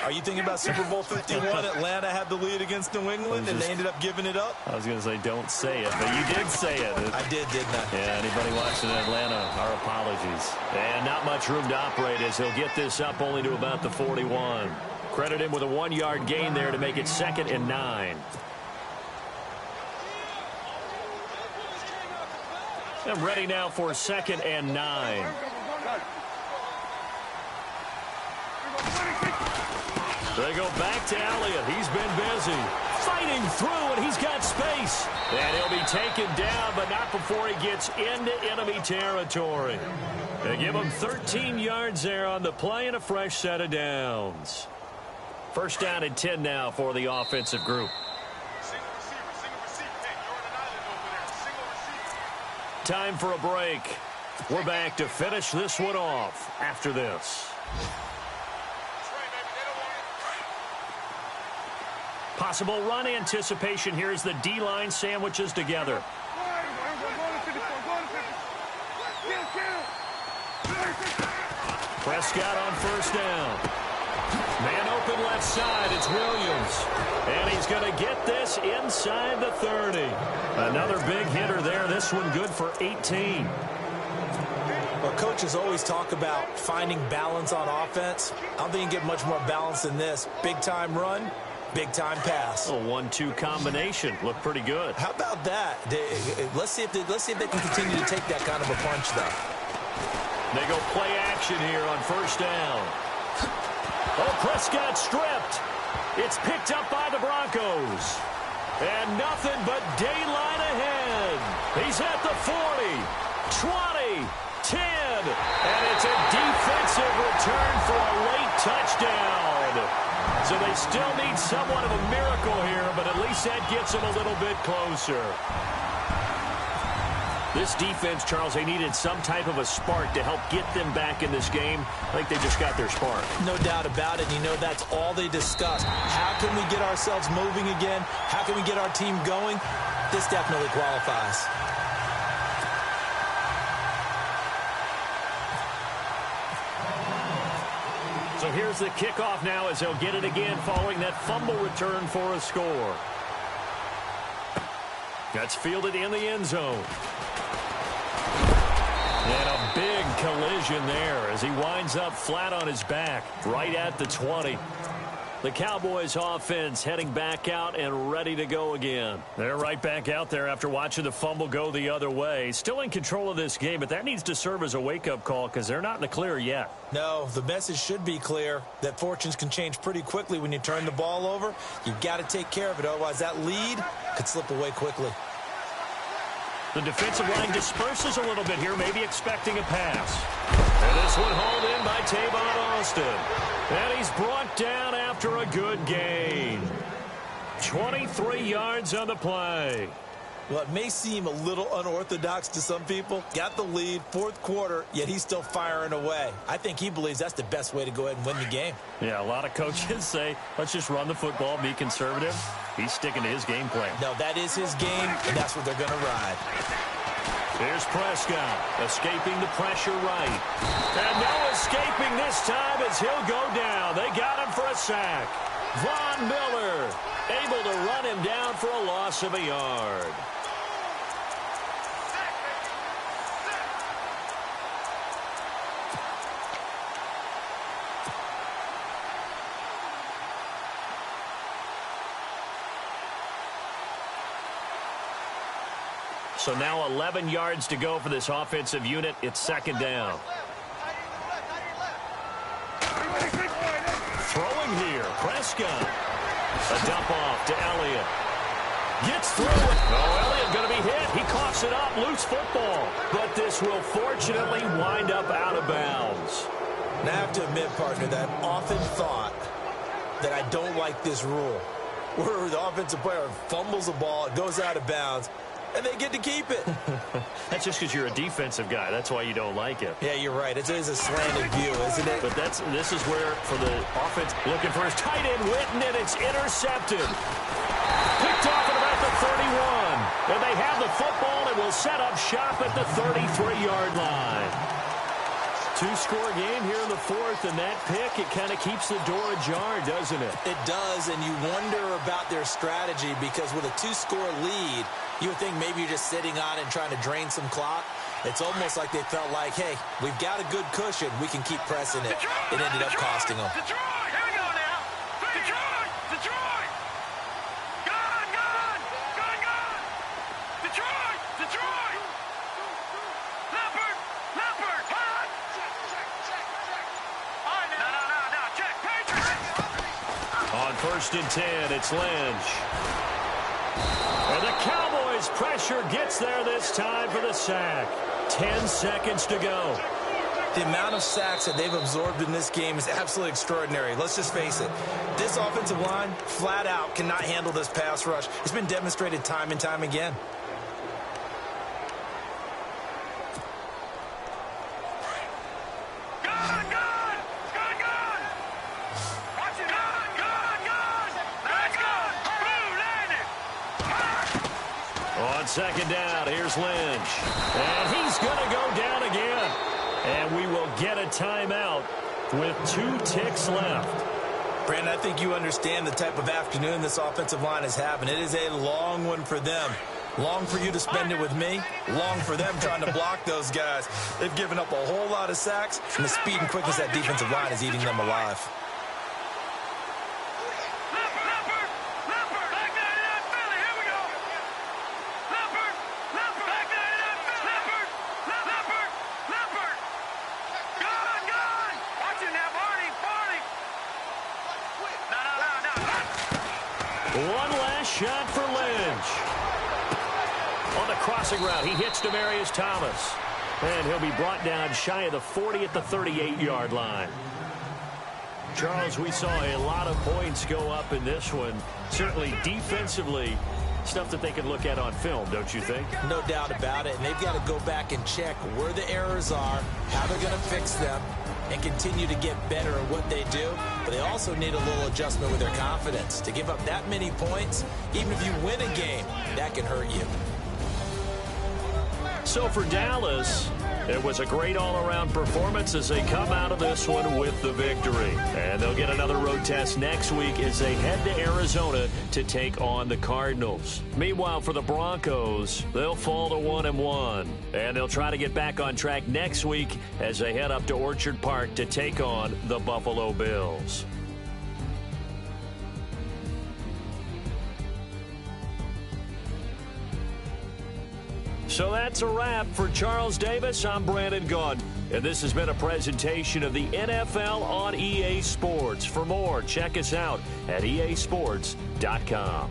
Are you thinking about Super Bowl 51? Atlanta had the lead against New England, and they ended up giving it up? I was going to say don't say it, but you did say it. I did, didn't I? Yeah, anybody watching Atlanta, our apologies. And not much room to operate as he'll get this up only to about the 41. Credit him with a 1-yard gain there to make it 2nd and 9. And ready now for 2nd and 9. They go back to Elliott. He's been busy. Fighting through, and he's got space. And he'll be taken down, but not before he gets into enemy territory. They give him 13 yards there on the play and a fresh set of downs. First down and 10 now for the offensive group. Time for a break. We're back to finish this one off after this. Possible run anticipation here as the D-line sandwiches together. Prescott on first down. Man open left side, it's Williams. And he's going to get this inside the 30. Another big hitter there, this one good for 18. Well, coaches always talk about finding balance on offense. I don't think you can get much more balance than this. Big-time run, big-time pass. A 1-2 combination. Looked pretty good. How about that? Let's see if they can continue to take that kind of a punch, though. They go play action here on first down. Oh, Prescott stripped. It's picked up by the Broncos. And nothing but daylight ahead. He's at the 40, 20, 10. And it's a defensive return for a late touchdown. So they still need somewhat of a miracle here, but at least that gets them a little bit closer. This defense, Charles, they needed some type of a spark to help get them back in this game. I think they just got their spark. No doubt about it. You know, that's all they discussed. How can we get ourselves moving again? How can we get our team going? This definitely qualifies. So here's the kickoff now as they'll get it again following that fumble return for a score. That's fielded in the end zone. And a big collision there as he winds up flat on his back right at the 20. The Cowboys offense heading back out and ready to go again. They're right back out there after watching the fumble go the other way. Still in control of this game, but that needs to serve as a wake-up call because they're not in the clear yet. No, the message should be clear that fortunes can change pretty quickly when you turn the ball over. You've got to take care of it, otherwise that lead could slip away quickly. The defensive line disperses a little bit here, maybe expecting a pass. And this one hauled in by Tavon Austin. And he's brought down after a good gain. 23 yards on the play. Well, it may seem a little unorthodox to some people. Got the lead, fourth quarter, yet he's still firing away. I think he believes that's the best way to go ahead and win the game. Yeah, a lot of coaches say, let's just run the football, be conservative. He's sticking to his game plan. No, that is his game, and that's what they're going to ride. Here's Prescott, escaping the pressure right. And no escaping this time as he'll go down. They got him for a sack. Von Miller able to run him down for a loss of a yard. So now 11 yards to go for this offensive unit. It's second down. Throwing here, Prescott. A dump off to Elliott. Gets through it. Oh, Elliott going to be hit. He coughs it up. Loose football. But this will fortunately wind up out of bounds. Now, I have to admit, partner, that I've often thought that I don't like this rule, where the offensive player fumbles the ball, it goes out of bounds, and they get to keep it. That's just because you're a defensive guy. That's why you don't like it. Yeah, you're right. It is a slanted view, isn't it? But this is where, for the offense, looking for his tight end, Witten, and it's intercepted. Picked off at about the 31. And they have the football and will set up shop at the 33-yard line. Two-score game here in the fourth, and that pick, it kind of keeps the door ajar, doesn't it? It does, and you wonder about their strategy because with a two-score lead, you would think maybe you're just sitting on it and trying to drain some clock. It's almost like they felt like, hey, we've got a good cushion. We can keep pressing it. It ended up costing them. Detroit! Here we go now! Detroit! Detroit! Gone! Gone! Gone! Gone! Detroit! Detroit! Leopard! Leopard! Hot! All right, no. Check! Patriots! On 1st and 10, it's Lynch. And the Cowboys' pressure gets there this time for the sack. 10 seconds to go. The amount of sacks that they've absorbed in this game is absolutely extraordinary. Let's just face it. This offensive line, flat out, cannot handle this pass rush. It's been demonstrated time and time again. Gone! Gone! Gone! Gone! Watch it! Gone! Gone! Gone! That's gone! Blue landed! On second down, here's Lynch. And he's going to go down again. And we will get a timeout with 2 ticks left. Brandon, I think you understand the type of afternoon this offensive line is having. It is a long one for them. Long for you to spend it with me. Long for them trying to block those guys. They've given up a whole lot of sacks, and the speed and quickness of that defensive line is eating them alive. Leopard! Leopard! Back 99 Philly! Here we go! Leopard! Leopard! Back 99 Philly! Leopard! Leopard! Leopard! Gone! Gone! Watch it now, Barney! Barney! No. One last shot for Lynch. On the crossing route, he hits Demaryius Thomas. And he'll be brought down shy of the 40 at the 38-yard line. Charles, we saw a lot of points go up in this one. Certainly defensively, stuff that they can look at on film, don't you think? No doubt about it. And they've got to go back and check where the errors are, how they're going to fix them, and continue to get better at what they do. But they also need a little adjustment with their confidence. To give up that many points, even if you win a game, that can hurt you. So for Dallas, it was a great all-around performance as they come out of this one with the victory. And they'll get another road test next week as they head to Arizona to take on the Cardinals. Meanwhile, for the Broncos, they'll fall to 1-1. And they'll try to get back on track next week as they head up to Orchard Park to take on the Buffalo Bills. So that's a wrap. For Charles Davis, I'm Brandon Gaudin. And this has been a presentation of the NFL on EA Sports. For more, check us out at easports.com.